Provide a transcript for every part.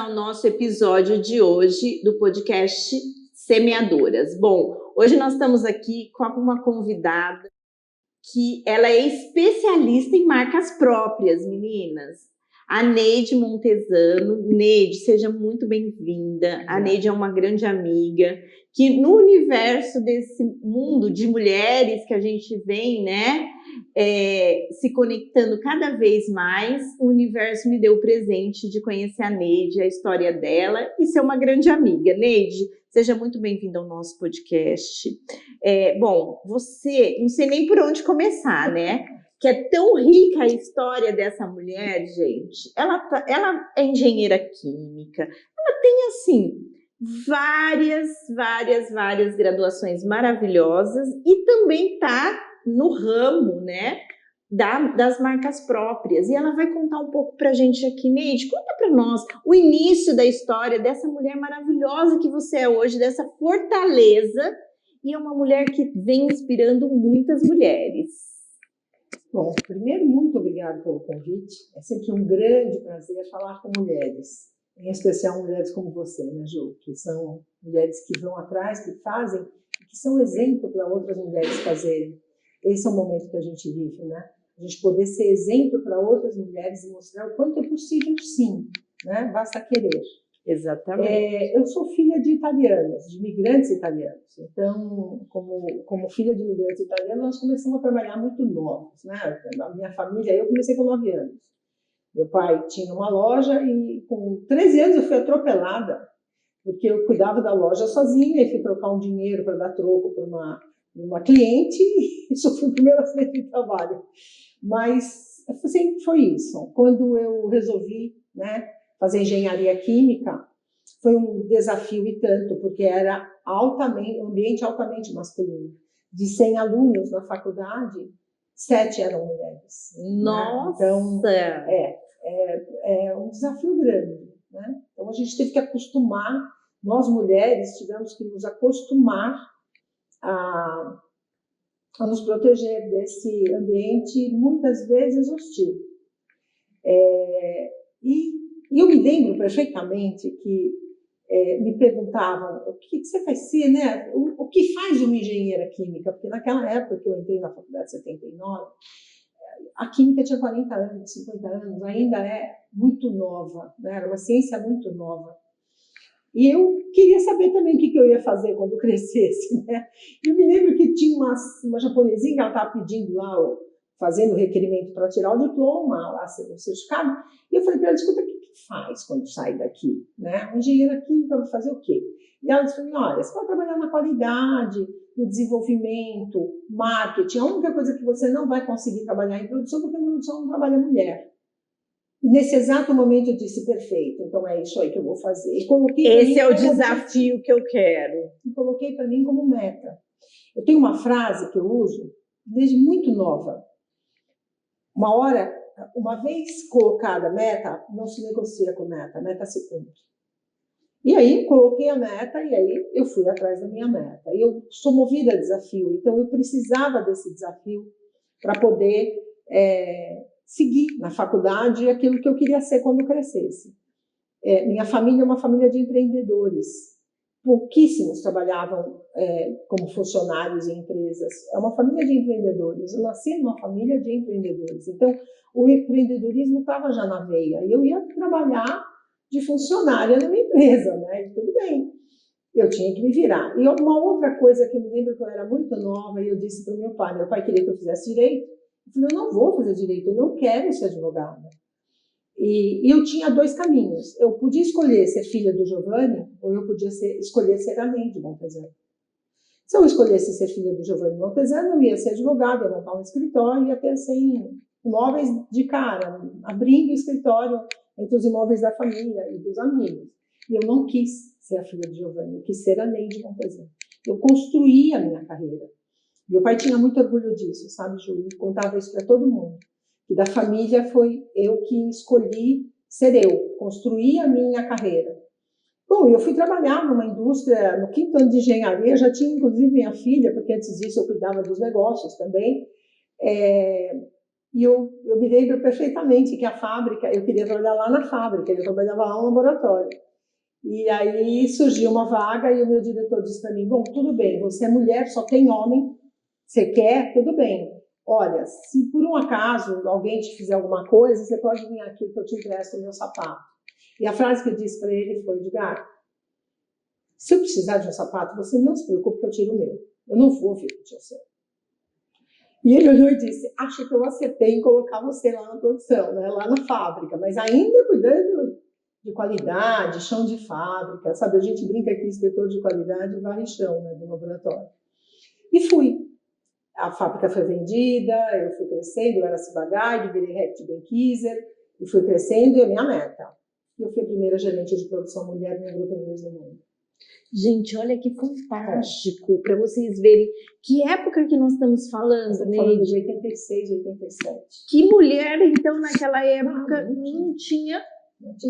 ao nosso episódio de hoje do podcast Semeadoras. Bom, hoje nós estamos aqui com uma convidada que ela é especialista em marcas próprias, meninas. A Neide Montesano. Neide, seja muito bem-vinda. A Neide é uma grande amiga que no universo desse mundo de mulheres que a gente vem, né, se conectando cada vez mais, o universo me deu o presente de conhecer a Neide, a história dela e ser uma grande amiga. Neide, seja muito bem-vinda ao nosso podcast. Bom, você, não sei nem por onde começar, né? Que é tão rica a história dessa mulher, gente. Ela é engenheira química, ela tem, assim, várias graduações maravilhosas e também está no ramo, né, das marcas próprias. E ela vai contar um pouco para a gente aqui. Neide, conta para nós o início da história dessa mulher maravilhosa que você é hoje, dessa fortaleza, e é uma mulher que vem inspirando muitas mulheres. Bom, primeiro, muito obrigada pelo convite. É sempre um grande prazer falar com mulheres, em especial mulheres como você, né, Ju? Que são mulheres que vão atrás, que fazem, que são exemplo para outras mulheres fazerem. Esse é o momento que a gente vive, né? A gente poder ser exemplo para outras mulheres e mostrar o quanto é possível, sim, né? Basta querer. Exatamente. Eu sou filha de italianas, de imigrantes italianos. Então, como filha de imigrantes italianos, nós começamos a trabalhar muito novos, né? A minha família, eu comecei com 9 anos. Meu pai tinha uma loja e com 13 anos eu fui atropelada, porque eu cuidava da loja sozinha e fui trocar um dinheiro para dar troco para uma cliente e sofri o primeiro acidente de trabalho. Mas sempre foi isso. Quando eu resolvi, né, fazer engenharia química, foi um desafio e tanto, porque era um ambiente altamente masculino. De 100 alunos na faculdade, 7 eram mulheres. Nossa! Né? Então, é um desafio grande. Né? Então, a gente teve que acostumar, nós mulheres tivemos que nos acostumar a nos proteger desse ambiente, muitas vezes hostil. E eu me lembro perfeitamente que me perguntavam o que você vai ser, né? O que faz uma engenheira química? Porque naquela época que eu entrei na faculdade em 79, a química tinha 40 anos, 50 anos, ainda é muito nova, né? Era uma ciência muito nova. E eu queria saber também o que eu ia fazer quando crescesse, né? Eu me lembro que tinha uma japonesinha que ela estava pedindo lá, fazendo requerimento para tirar o diploma, lá, o certificado, e eu falei para ela, escuta, o que faz quando sai daqui? Né? Uma engenheira química vai fazer o quê? E ela disse, olha, você vai trabalhar na qualidade, no desenvolvimento, marketing, a única coisa que você não vai conseguir trabalhar em produção, porque em produção não trabalha mulher. E nesse exato momento eu disse, perfeito, então é isso aí que eu vou fazer. Esse é o desafio que eu quero. E coloquei para mim como meta. Eu tenho uma frase que eu uso desde muito nova. Uma vez colocada a meta, não se negocia com meta, a meta se cumpre. E aí coloquei a meta e aí eu fui atrás da minha meta. E eu sou movida a desafio, então eu precisava desse desafio para poder seguir na faculdade aquilo que eu queria ser quando crescesse. Minha família é uma família de empreendedores. Pouquíssimos trabalhavam como funcionários em empresas. É uma família de empreendedores. Eu nasci numa família de empreendedores. Então, o empreendedorismo estava já na veia. E eu ia trabalhar de funcionária numa empresa, né? E tudo bem. Eu tinha que me virar. E uma outra coisa que eu me lembro que eu era muito nova, e eu disse para o meu pai queria que eu fizesse direito. Eu falei, eu não vou fazer direito, eu não quero ser advogada. E eu tinha 2 caminhos. Eu podia escolher ser filha do Giovanni, ou eu podia escolher ser a Neide Montesano. Se eu escolhesse ser filha do Giovanni Montesano, eu ia ser advogada, ia montar um escritório, ia ter 100 imóveis de cara, abrindo o escritório entre os imóveis da família e dos amigos. E eu não quis ser a filha do Giovanni, eu quis ser a Neide Montesano. Eu construí a minha carreira. Meu pai tinha muito orgulho disso, sabe, Ju? Ele contava isso para todo mundo. E da família foi eu que escolhi ser eu, construir a minha carreira. Bom, eu fui trabalhar numa indústria, no 5º ano de engenharia, já tinha inclusive minha filha, porque antes disso eu cuidava dos negócios também. E eu me lembro perfeitamente que a fábrica, eu queria trabalhar lá na fábrica, eu trabalhava lá no laboratório. E aí surgiu uma vaga e o meu diretor disse para mim, bom, tudo bem, você é mulher, só tem homem, você quer, tudo bem. Olha, se por um acaso alguém te fizer alguma coisa, você pode vir aqui que eu te empresto o meu sapato. E a frase que eu disse para ele foi, Edgar, se eu precisar de um sapato, você não se preocupe que eu tiro o meu. Eu não vou vir com o seu. E ele olhou e disse, acho que eu acertei em colocar você lá na produção, né, lá na fábrica, mas ainda cuidando de qualidade, chão de fábrica, sabe? A gente brinca que inspetor de qualidade varre chão, né, do laboratório. E fui. A fábrica foi vendida, eu fui crescendo, eu era Ciba-Geigy, virei Reckitt Benckiser, e fui crescendo, e a minha meta. Eu fui a primeira gerente de produção mulher no grupo Inglês do Mundo. Gente, olha que fantástico, para vocês verem que época que nós estamos falando, Estamos falando de 86, 87. Que mulher, então, naquela época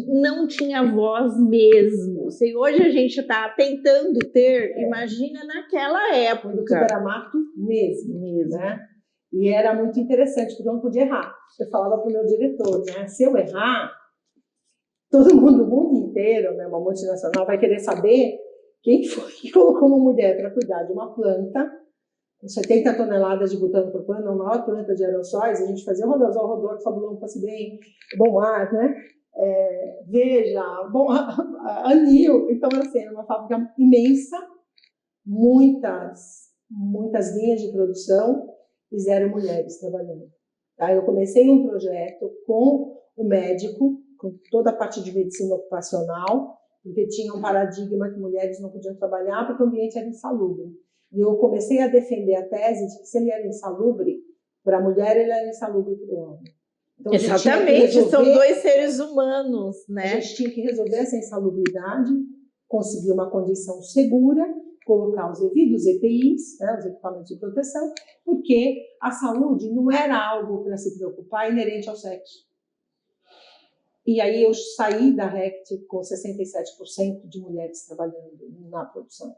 não tinha voz mesmo. Se hoje a gente está tentando ter, imagina naquela época. Quando tudo era mato mesmo. Né? E era muito interessante, porque eu não podia errar. Eu falava para o meu diretor, né? Se eu errar, todo mundo, o mundo inteiro, né, uma multinacional, vai querer saber quem foi que colocou uma mulher para cuidar de uma planta com 70 toneladas de butano por plano, a maior planta de aerossóis. A gente fazia o Rodazol, Rodor, Fabulão, Passe Bem, Bom Ar, né? Veja, bom, Anil. Então, assim, era uma fábrica imensa, muitas linhas de produção e 0 mulheres trabalhando. Aí eu comecei um projeto com o médico, com toda a parte de medicina ocupacional, porque tinha um paradigma que mulheres não podiam trabalhar porque o ambiente era insalubre. E eu comecei a defender a tese de que se ele era insalubre para a mulher, ele era insalubre para o homem. Então, exatamente, são 2 seres humanos, né? A gente tinha que resolver essa insalubridade, conseguir uma condição segura, colocar os devidos EPIs, né, os equipamentos de proteção, porque a saúde não era algo para se preocupar inerente ao sexo. E aí eu saí da Reckitt com 67% de mulheres trabalhando na produção.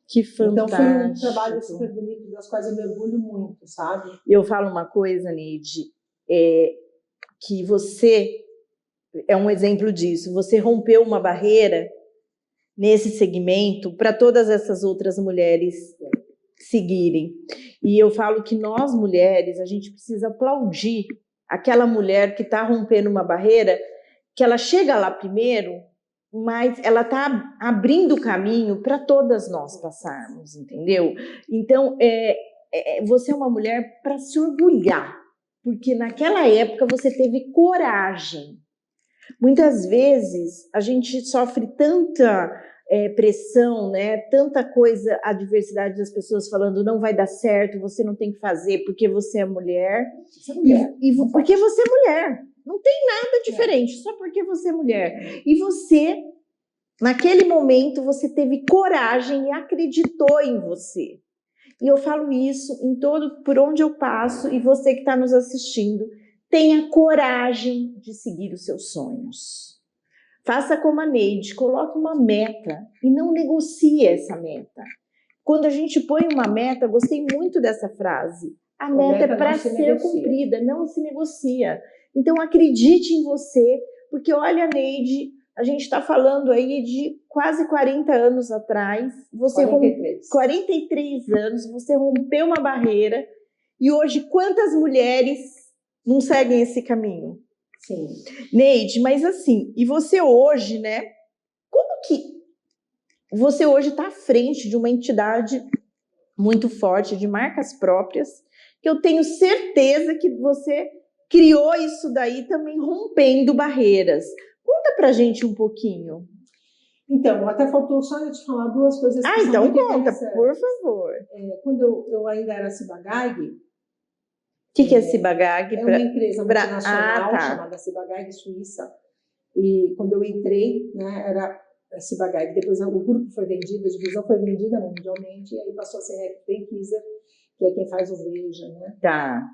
Que fantástico. Então foi um trabalho super bonito, das quais eu me orgulho muito, sabe? Eu falo uma coisa, Neide, que você é um exemplo disso. Você rompeu uma barreira nesse segmento para todas essas outras mulheres seguirem. E eu falo que nós, mulheres, a gente precisa aplaudir aquela mulher que está rompendo uma barreira, que ela chega lá primeiro, mas ela está abrindo o caminho para todas nós passarmos, entendeu? Então, você é uma mulher para se orgulhar, porque naquela época você teve coragem. Muitas vezes a gente sofre tanta pressão, né? Tanta coisa, a diversidade das pessoas falando não vai dar certo, você não tem que fazer porque você é mulher. Você é mulher. E porque você é mulher. Não tem nada diferente, só porque você é mulher. E você, naquele momento, você teve coragem e acreditou em você. E eu falo isso por onde eu passo, e você que está nos assistindo, tenha coragem de seguir os seus sonhos. Faça como a Neide, coloque uma meta e não negocie essa meta. Quando a gente põe uma meta, gostei muito dessa frase, a meta é para ser cumprida, não se negocia. Então acredite em você, porque olha, Neide, a gente está falando aí de quase 40 anos atrás, 43 anos, você rompeu uma barreira, e hoje quantas mulheres não seguem esse caminho? Sim. Neide, mas assim, e você hoje, né? Como que você hoje está à frente de uma entidade muito forte, de marcas próprias, que eu tenho certeza que você criou isso daí também rompendo barreiras. Conta pra gente um pouquinho. Então, até faltou só eu te falar 2 coisas que são então muito conta, por favor. Quando eu ainda era Ciba-Geigy. O que é Ciba-Geigy? É uma empresa multinacional chamada Ciba-Geigy Suíça. E quando eu entrei, né, era Ciba-Geigy. Depois o grupo foi vendido, a divisão foi vendida mundialmente, e aí passou a ser Reckitt Benckiser, que é quem faz o Veja, né? Tá.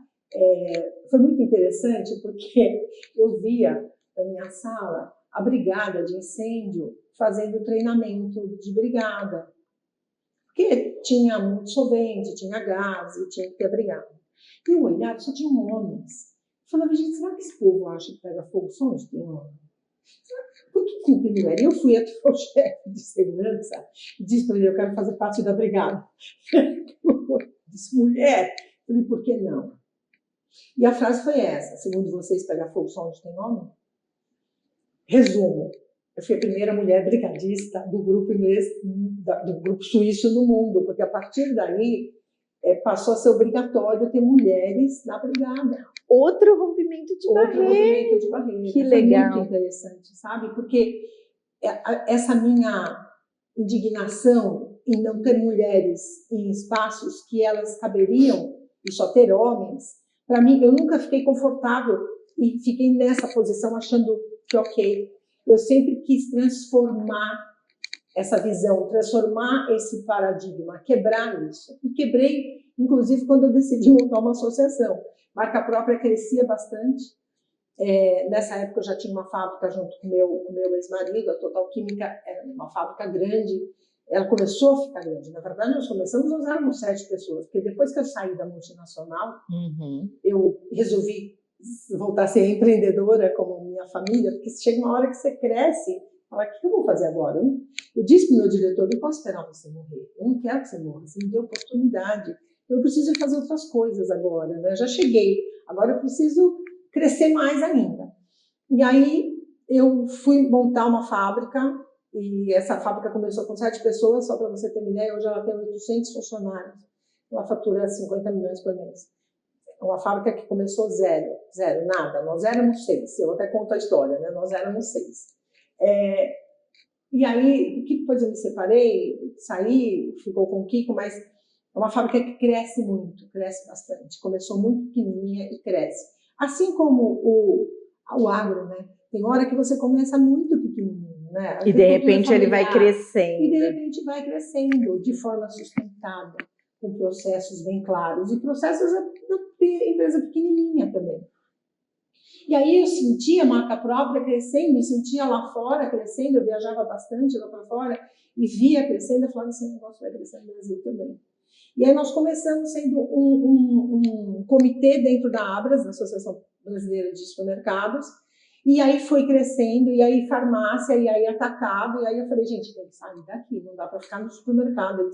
Foi muito interessante porque eu via na minha sala a brigada de incêndio fazendo treinamento de brigada, porque tinha muito solvente, tinha gás e tinha que ter brigada. E eu olhava, só tinham homens falava, gente, será que esse povo acha que pega fogo só onde tem homem? Por que culpa mulher? E eu fui até o chefe de segurança e disse para ele, eu quero fazer parte da brigada. Disse, mulher. Eu falei, por que não? E a frase foi essa, segundo vocês, pegar fogo só onde tem homem? Resumo, eu fui a primeira mulher brigadista do grupo inglês, do grupo suíço no mundo, porque a partir daí passou a ser obrigatório ter mulheres na brigada. Outro rompimento de barreira. Que legal. Muito interessante, sabe? Porque essa minha indignação em não ter mulheres em espaços que elas caberiam e só ter homens, para mim, eu nunca fiquei confortável e fiquei nessa posição achando que ok. Eu sempre quis transformar essa visão, transformar esse paradigma, quebrar isso. E quebrei, inclusive, quando eu decidi montar uma associação. Marca própria crescia bastante. Nessa época eu já tinha uma fábrica junto com o meu ex-marido, a Total Química era uma fábrica grande. Ela começou a ficar grande. Na verdade, nós começamos, nós éramos 7 pessoas, porque depois que eu saí da multinacional, eu resolvi voltar a ser empreendedora como minha família, porque chega uma hora que você cresce, fala, o que eu vou fazer agora? Eu disse para o meu diretor, eu não posso esperar você morrer, eu não quero que você morra, você me deu oportunidade, eu preciso fazer outras coisas agora, né? Eu já cheguei, agora eu preciso crescer mais ainda. E aí eu fui montar uma fábrica, e essa fábrica começou com 7 pessoas, só para você ter uma ideia, hoje ela tem 800 funcionários, ela fatura 50 milhões por mês. É uma fábrica que começou zero, nada, nós éramos 6, eu até conto a história, né? Nós éramos 6. E aí, depois eu me separei, saí, ficou com o Kiko, mas é uma fábrica que cresce muito, cresce bastante, começou muito pequenininha e cresce. Assim como o agro, né? Tem hora que você começa muito pequenininho, né? E de repente ele vai crescendo. E de repente vai crescendo de forma sustentada, com processos bem claros. E processos da empresa pequenininha também. E aí eu sentia a marca própria crescendo, me sentia lá fora crescendo, eu viajava bastante lá para fora e via crescendo, eu falava, esse negócio vai crescer no Brasil também. E aí nós começamos sendo um comitê dentro da Abras, da Associação Brasileira de Supermercados, e aí foi crescendo, e aí farmácia, e aí atacado, e aí eu falei, gente, tem que sair daqui, não dá para ficar no supermercado,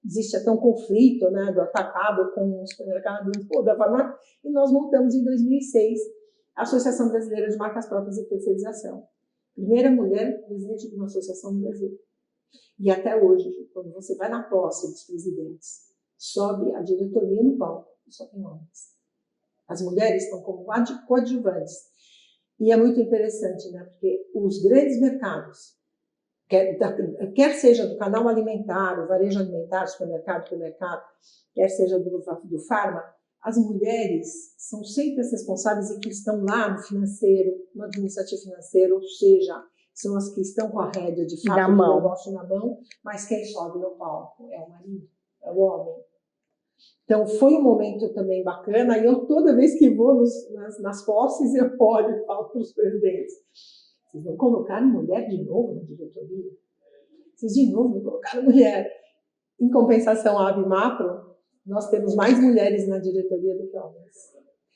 existe até um conflito, né, do atacado com o supermercado, da farmácia, e nós montamos em 2006 a Associação Brasileira de Marcas Próprias e Terceirização. Primeira mulher presidente de uma associação no Brasil. E até hoje, quando você vai na posse dos presidentes, sobe a diretoria no palco, só tem homens. As mulheres estão como coadjuvantes. E é muito interessante, né? Porque os grandes mercados, quer seja do canal alimentar, o varejo alimentar, supermercado, quer seja do farma, as mulheres são sempre as responsáveis e que estão lá no financeiro, no administrativo financeiro, ou seja, são as que estão com a rédea de fato do negócio na mão, mas quem sobe no palco é o marido, é o homem. Então foi um momento também bacana, e eu toda vez que vou nas posses, eu olho e falo para os presidentes, vocês não colocaram mulher de novo na diretoria? Vocês de novo não colocaram mulher? Em compensação, a Abimapro, nós temos mais mulheres na diretoria do que homens.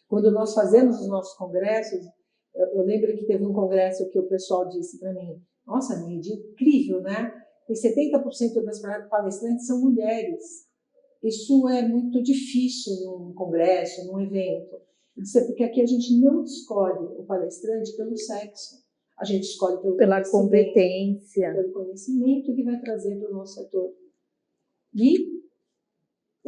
Quando nós fazemos os nossos congressos, eu lembro que teve um congresso que o pessoal disse para mim, nossa, Neide, incrível, né? E 70% das palestrantes são mulheres. Isso é muito difícil num congresso, num evento. Isso é porque aqui a gente não escolhe o palestrante pelo sexo. A gente escolhe pela competência. Pelo conhecimento que vai trazer para o nosso setor. E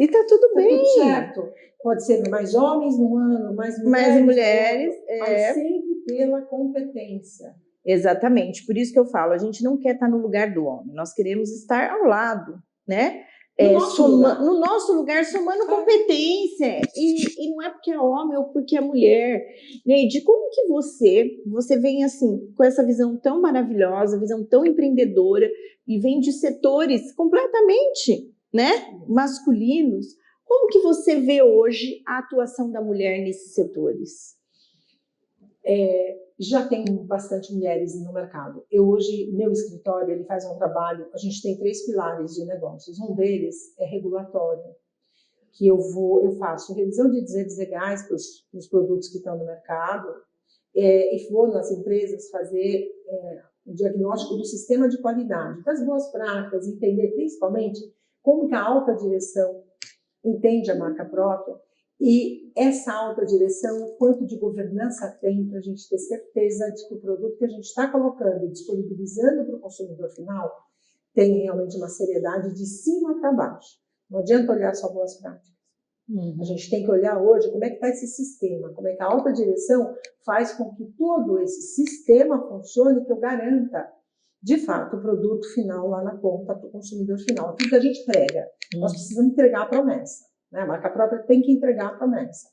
tá tudo bem. Tudo certo. Pode ser mais homens no ano, mais mulheres. Mas sempre pela competência. Exatamente. Por isso que eu falo, a gente não quer estar no lugar do homem. Nós queremos estar ao lado, né? No nosso lugar, somando competência. E não é porque é homem ou porque é mulher. Neide, como que você vem assim, com essa visão tão maravilhosa, visão tão empreendedora, e vem de setores completamente, né, masculinos. Como que você vê hoje a atuação da mulher nesses setores? Já tem bastante mulheres no mercado. Hoje, meu escritório, ele faz um trabalho, a gente tem 3 pilares de negócios. Um deles é regulatório. que eu faço revisão de dizeres legais para os produtos que estão no mercado, e vou nas empresas fazer o diagnóstico do sistema de qualidade, das boas práticas, entender principalmente como que a alta direção entende a marca própria e essa alta direção, quanto de governança tem para a gente ter certeza de que o produto que a gente está colocando e disponibilizando para o consumidor final tem realmente uma seriedade de cima para baixo. Não adianta olhar só boas práticas. A gente tem que olhar hoje como é que está esse sistema, como é que a alta direção faz com que todo esse sistema funcione, que eu garanta, de fato, o produto final lá na ponta para o consumidor final. Tudo que a gente prega, nós precisamos entregar a promessa, né? A marca própria tem que entregar a promessa.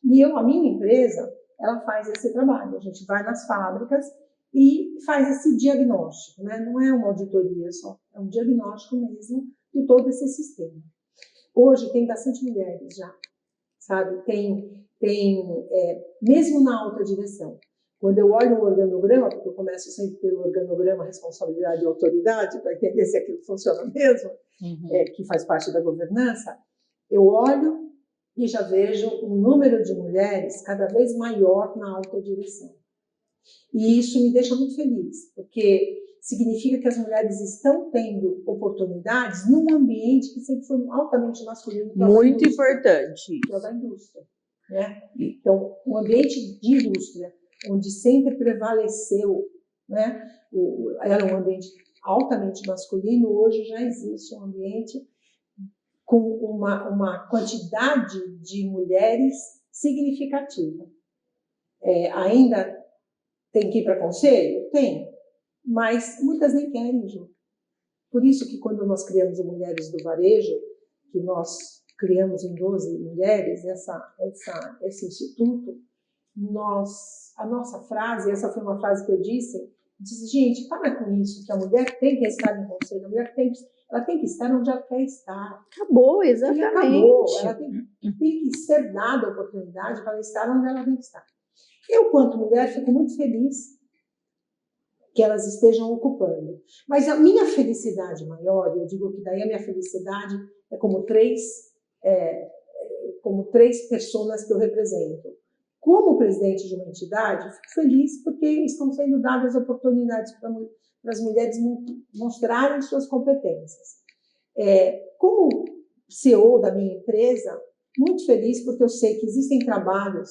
E a minha empresa, ela faz esse trabalho. A gente vai nas fábricas e faz esse diagnóstico, né? Não é uma auditoria só, é um diagnóstico mesmo de todo esse sistema. Hoje tem bastante mulheres já, sabe? Mesmo na alta direção. Quando eu olho o organograma, porque eu começo sempre pelo organograma responsabilidade e autoridade, para entender se aquilo funciona mesmo, que faz parte da governança, eu olho e já vejo um número de mulheres cada vez maior na alta direção. E isso me deixa muito feliz, porque significa que as mulheres estão tendo oportunidades num ambiente que sempre foi altamente masculino. Muito importante. Que é o da indústria, né? Então, um ambiente de indústria, onde sempre prevaleceu, né? Era um ambiente altamente masculino, hoje já existe um ambiente com uma quantidade de mulheres significativa. Ainda tem que ir para conselho? Tem. Mas muitas nem querem, Ju. Por isso que quando nós criamos o Mulheres do Varejo, que nós criamos em 12 mulheres esse instituto, a nossa frase, essa foi uma frase que eu disse, gente, para com isso, que a mulher tem que estar em conselho, a mulher ela tem que estar onde ela quer estar. Acabou, exatamente. Acabou, ela tem que ser dada a oportunidade para ela estar onde ela tem que estar. Eu, quanto mulher, fico muito feliz que elas estejam ocupando. Mas a minha felicidade maior, eu digo que daí a minha felicidade é como três pessoas que eu represento. Como presidente de uma entidade, fico feliz porque estão sendo dadas oportunidades para as mulheres mostrarem suas competências. Como CEO da minha empresa, muito feliz porque eu sei que existem trabalhos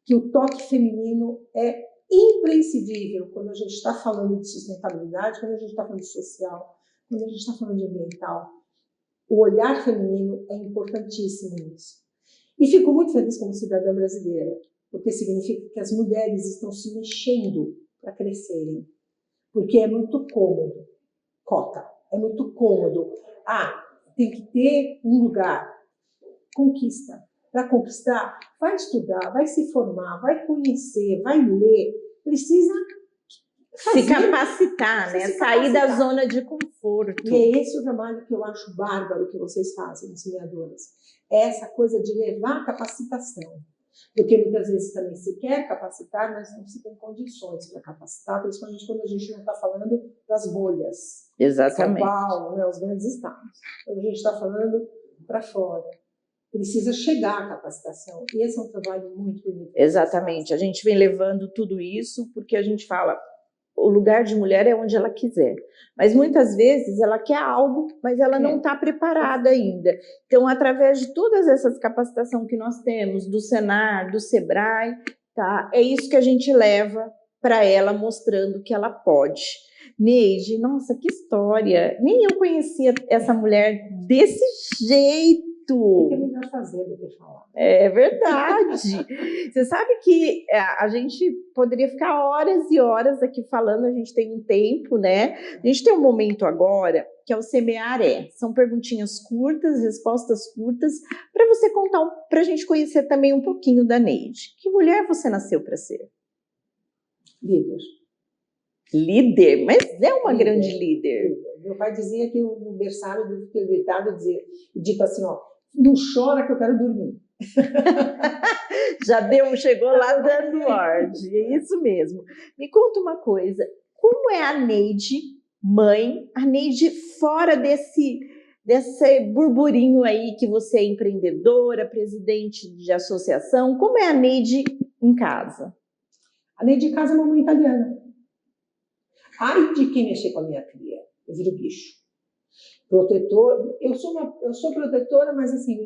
que o toque feminino é imprescindível quando a gente está falando de sustentabilidade, quando a gente está falando de social, quando a gente está falando de ambiental. O olhar feminino é importantíssimo nisso. E fico muito feliz como cidadã brasileira, porque significa que as mulheres estão se mexendo para crescerem. Porque é muito cômodo, cota, é muito cômodo. Tem que ter um lugar. Conquista. Para conquistar, vai estudar, vai se formar, vai conhecer, vai ler, precisa se capacitar, né? Sair da zona de conforto. E é esse o trabalho que eu acho bárbaro que vocês fazem, semeadoras. É essa coisa de levar a capacitação. Porque muitas vezes também se quer capacitar, mas não se tem condições para capacitar, principalmente quando a gente não está falando das bolhas. Exatamente. São Paulo, né, os grandes estados. Quando a gente está falando para fora. Precisa chegar à capacitação. E esse é um trabalho muito bonito. Exatamente. A gente vem levando tudo isso porque a gente fala, o lugar de mulher é onde ela quiser. Mas muitas vezes ela quer algo, mas ela não está preparada ainda. Então, através de todas essas capacitações que nós temos, do Senar, do Sebrae, tá? É isso que a gente leva para ela, mostrando que ela pode. Neide, nossa, que história! Nem eu conhecia essa mulher desse jeito. O que é melhor fazer do que falar? É verdade. Você sabe que a gente poderia ficar horas e horas aqui falando, a gente tem um tempo, né? A gente tem um momento agora, que é o Semear São perguntinhas curtas, respostas curtas, para você contar, para a gente conhecer também um pouquinho da Neide. Que mulher você nasceu para ser? Líder. Líder? Mas é uma grande líder. Meu pai dizia que o berçário do que gritado dito assim, não chora que eu quero dormir. Chegou lá dando ordem, é isso mesmo. Me conta uma coisa, como é a Neide, mãe, a Neide fora desse burburinho aí que você é empreendedora, presidente de associação. Como é a Neide em casa? A Neide em casa é mamãe italiana. Ai de quem mexer com a minha cria. Eu viro bicho. Protetor. Eu sou protetora, mas assim,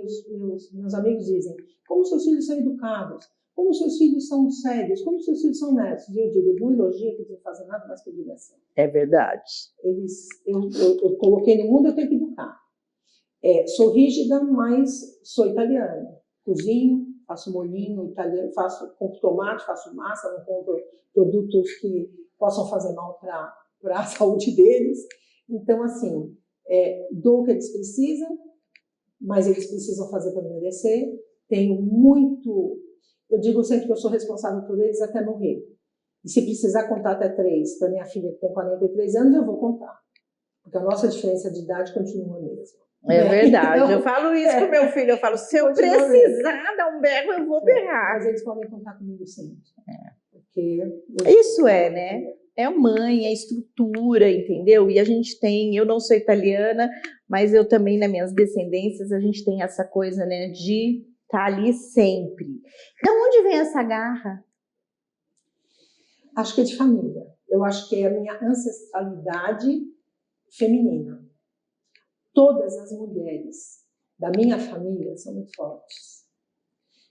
meus amigos dizem, como seus filhos são educados, como seus filhos são sérios, como seus filhos são netos. E eu digo, do elogio que não fazem nada mais que obrigação. É verdade. Eu coloquei no mundo, eu tenho que educar. Sou rígida, mas sou italiana. Cozinho, faço molhinho italiano, compro tomate, faço massa, não compro produtos que possam fazer mal para a saúde deles. Então, assim, dou o que eles precisam, mas eles precisam fazer para merecer. Tenho muito... Eu digo sempre que eu sou responsável por eles até morrer. E se precisar contar até 3 para minha filha que tem 43 anos, eu vou contar. Porque a nossa diferença de idade continua a mesma. É verdade. Então, eu falo isso com meu filho. Eu falo, se eu precisar dar um berro, eu vou berrar. Mas eles podem contar comigo sempre. Porque isso né? É a mãe, é a estrutura, entendeu? E a gente tem, eu não sou italiana, mas eu também, nas minhas descendências, a gente tem essa coisa, né, de estar ali sempre. De onde vem essa garra? Acho que é de família. Eu acho que é a minha ancestralidade feminina. Todas as mulheres da minha família são muito fortes.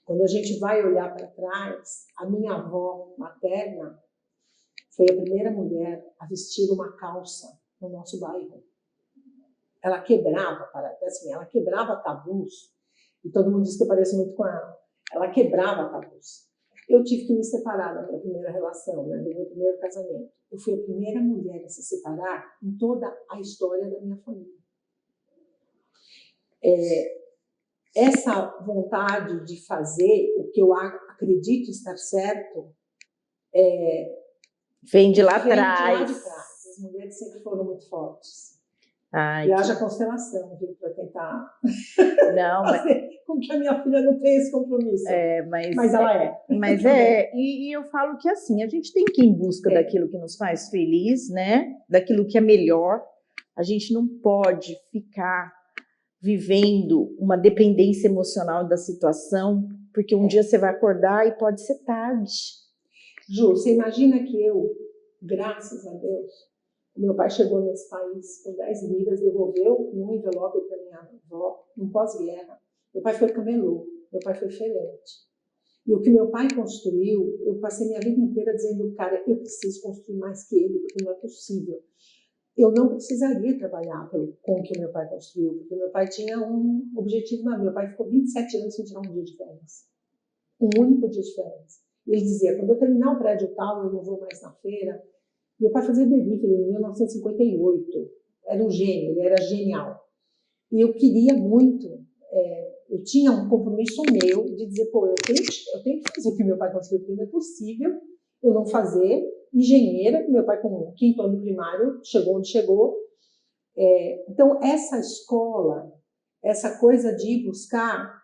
Quando a gente vai olhar para trás, a minha avó materna foi a primeira mulher a vestir uma calça no nosso bairro. Ela quebrava tabus, e todo mundo diz que eu pareço muito com ela. Ela quebrava tabus. Eu tive que me separar da minha primeira relação, né, do meu primeiro casamento. Eu fui a primeira mulher a se separar em toda a história da minha família. Essa vontade de fazer o que eu acredito estar certo vem de lá atrás. As mulheres sempre foram muito fortes. Ai, e haja constelação, viu, para tentar não, fazer com que a minha filha não tenha esse compromisso. Mas ela é. Mas e eu falo que assim, a gente tem que ir em busca daquilo que nos faz feliz, né? Daquilo que é melhor. A gente não pode ficar vivendo uma dependência emocional da situação, porque um dia você vai acordar e pode ser tarde. Ju, você imagina que eu, graças a Deus, meu pai chegou nesse país com 10 liras, devolveu num envelope para minha avó, num pós-guerra. Meu pai foi camelô, meu pai foi feirante. E o que meu pai construiu, eu passei minha vida inteira dizendo, cara, eu preciso construir mais que ele, porque não é possível. Eu não precisaria trabalhar com o que meu pai construiu, porque meu pai tinha um objetivo na vida. Meu pai ficou 27 anos sem tirar um dia de férias. Um único dia de férias. E ele dizia, quando eu terminar o prédio tal, eu não vou mais na feira. Meu pai fazia delivery em 1958. Era um gênio, ele era genial. E eu queria muito, eu tinha um compromisso meu de dizer, pô, eu tenho que fazer o que meu pai construiu, porque não é possível eu não fazer. Engenheira, meu pai com o 5º ano primário, chegou onde chegou. Então, essa escola, essa coisa de ir buscar,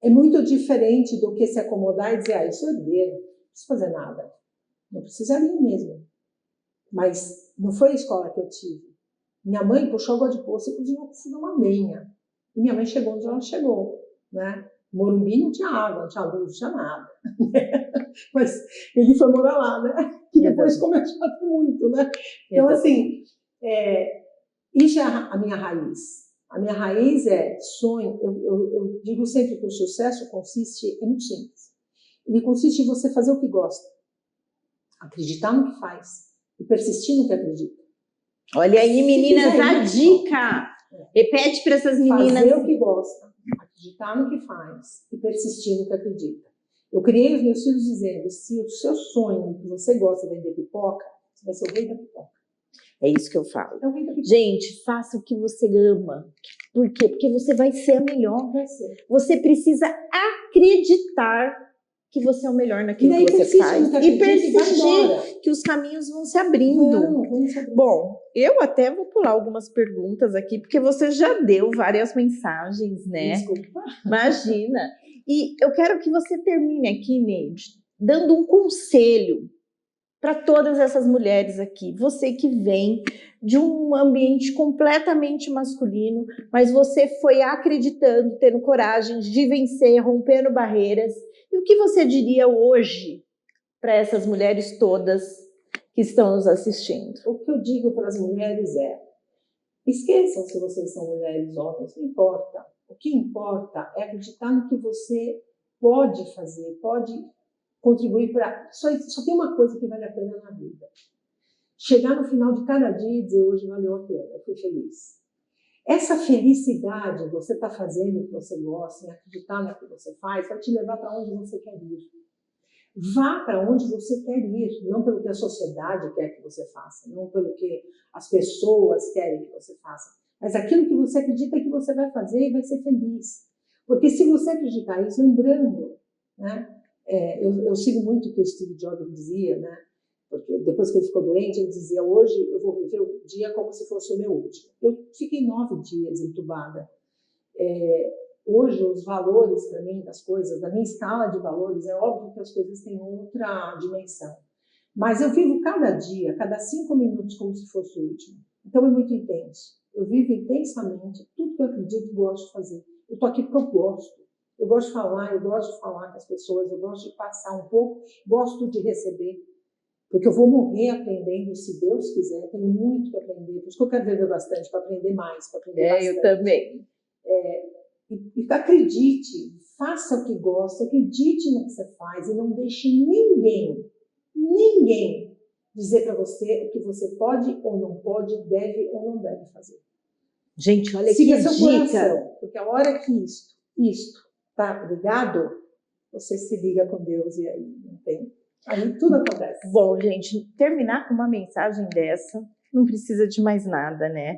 é muito diferente do que se acomodar e dizer, isso é herdeiro, não preciso fazer nada. Não precisaria mesmo. Mas não foi a escola que eu tive. Minha mãe puxou água de poço e cozinhou com fogão a lenha. E minha mãe chegou onde ela chegou, né? Morumbi não tinha água, não tinha luz, não tinha nada. Mas ele foi morar lá, né? Que depois começou a ter muito, né? Então, assim, isso é a minha raiz. A minha raiz é sonho. Eu digo sempre que o sucesso é muito simples. Ele consiste em você fazer o que gosta, acreditar no que faz e persistir no que acredita. Olha aí, meninas, a dica! Repete para essas meninas. Fazer o que gosta, acreditar no que faz e persistir no que acredita. Eu criei os meus filhos dizendo, se o seu sonho, que você gosta de vender pipoca, você vai ser o rei da pipoca. É isso que eu falo. É o rei da pipoca. Gente, faça o que você ama. Por quê? Porque você vai ser a melhor. Vai ser. Você precisa acreditar que você é o melhor naquilo que você faz. E persistir que os caminhos vão se abrindo. Vamos se abrindo. Bom, eu até vou pular algumas perguntas aqui, porque você já deu várias mensagens, né? Desculpa. Imagina. E eu quero que você termine aqui, Neide, dando um conselho para todas essas mulheres aqui. Você que vem de um ambiente completamente masculino, mas você foi acreditando, tendo coragem de vencer, rompendo barreiras. E o que você diria hoje para essas mulheres todas que estão nos assistindo? O que eu digo para as mulheres é: esqueçam se vocês são mulheres, homens, não importa. O que importa é acreditar no que você pode fazer, pode contribuir para... Só tem uma coisa que vale a pena na vida. Chegar no final de cada dia e dizer: hoje valeu a pena, eu fui feliz. Essa felicidade, você está fazendo o que você gosta, em acreditar no que você faz, vai te levar para onde você quer ir. Vá para onde você quer ir, não pelo que a sociedade quer que você faça, não pelo que as pessoas querem que você faça, mas aquilo que você acredita que você vai fazer e vai ser feliz. Porque se você acreditar isso, lembrando, né? Eu sigo muito o que o Steve Jobs dizia, né? Porque depois que ele ficou doente, ele dizia: hoje eu vou viver o dia como se fosse o meu último. Eu fiquei 9 dias entubada. Hoje, os valores para mim das coisas, da minha escala de valores, é óbvio que as coisas têm outra dimensão. Mas eu vivo cada dia, cada 5 minutos, como se fosse o último. Então é muito intenso. Eu vivo intensamente tudo que eu acredito e gosto de fazer. Eu estou aqui porque eu gosto. Eu gosto de falar com as pessoas, eu gosto de passar um pouco, gosto de receber. Porque eu vou morrer aprendendo, se Deus quiser. Tenho muito que aprender. Por isso que eu quero viver bastante, para aprender mais, para aprender bastante. Eu também. E acredite, faça o que gosta, acredite no que você faz e não deixe ninguém dizer para você o que você pode ou não pode, deve ou não deve fazer. Gente, olha Siga que seu dica. coração, porque a hora que isto tá ligado, você se liga com Deus e aí não tem. Aí tudo acontece. Bom, gente, terminar com uma mensagem dessa não precisa de mais nada, né?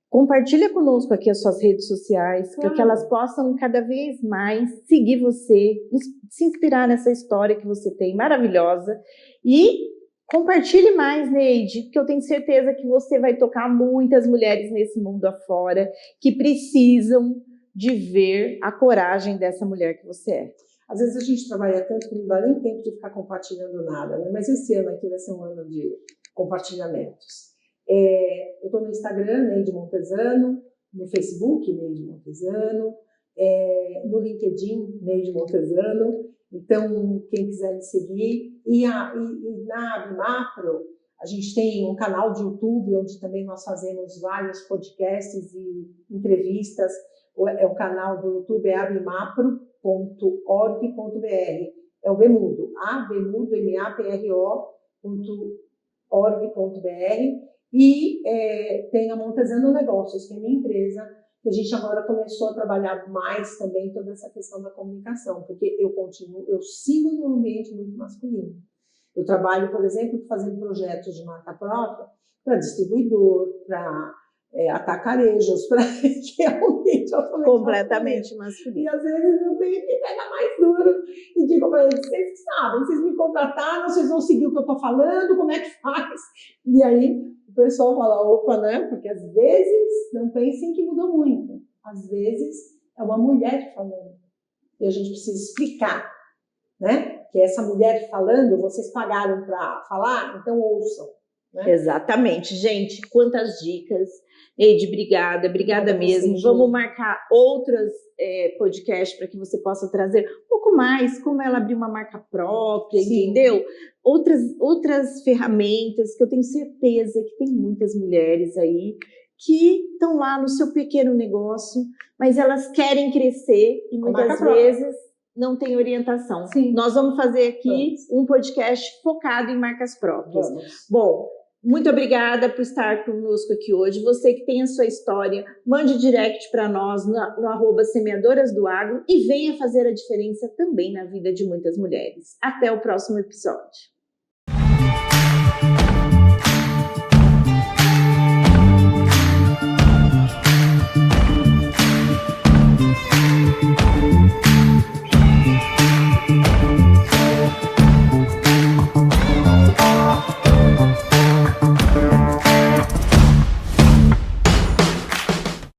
Compartilha conosco aqui as suas redes sociais, para que elas possam cada vez mais seguir você, se inspirar nessa história que você tem, maravilhosa. E compartilhe mais, Neide, porque eu tenho certeza que você vai tocar muitas mulheres nesse mundo afora que precisam de ver a coragem dessa mulher que você é. Às vezes a gente trabalha tanto que não dá nem tempo de ficar compartilhando nada, né? Mas esse ano aqui vai ser um ano de compartilhamentos. Eu estou no Instagram, Neide Montesano, no Facebook, Neide Montesano, no LinkedIn, Neide Montesano. Então, quem quiser me seguir. E na Abimapro, a gente tem um canal de YouTube, onde também nós fazemos vários podcasts e entrevistas. O canal do YouTube é abimapro.org.br. É o Bemudo, Bemudo, MAPRO.org.br. E tem a Montesano Negócios, que é a minha empresa, que a gente agora começou a trabalhar mais também toda essa questão da comunicação, porque eu sigo num ambiente muito masculino. Eu trabalho, por exemplo, fazendo projetos de marca própria para distribuidor, para atacarejos, para que é um ambiente completamente masculino. E às vezes eu tenho que pegar mais duro e digo para eles: vocês sabem, vocês me contrataram, vocês vão seguir o que eu estou falando, como é que faz? E aí o pessoal fala: opa, né? Porque às vezes, não pensem que mudou muito, às vezes é uma mulher falando e a gente precisa explicar, né? Que essa mulher falando, vocês pagaram para falar, então ouçam. Né? Exatamente, gente, quantas dicas. Neide, obrigada mesmo. Vamos marcar outros podcasts para que você possa trazer um pouco mais como ela abrir uma marca própria, sim, entendeu? Outras ferramentas que eu tenho certeza que tem muitas mulheres aí que estão lá no seu pequeno negócio, mas elas querem crescer e muitas vezes não tem orientação. Sim. Nós vamos fazer aqui um podcast focado em marcas próprias. Bom, muito obrigada por estar conosco aqui hoje. Você que tem a sua história, mande direct para nós no @semeadorasdoagro e venha fazer a diferença também na vida de muitas mulheres. Até o próximo episódio.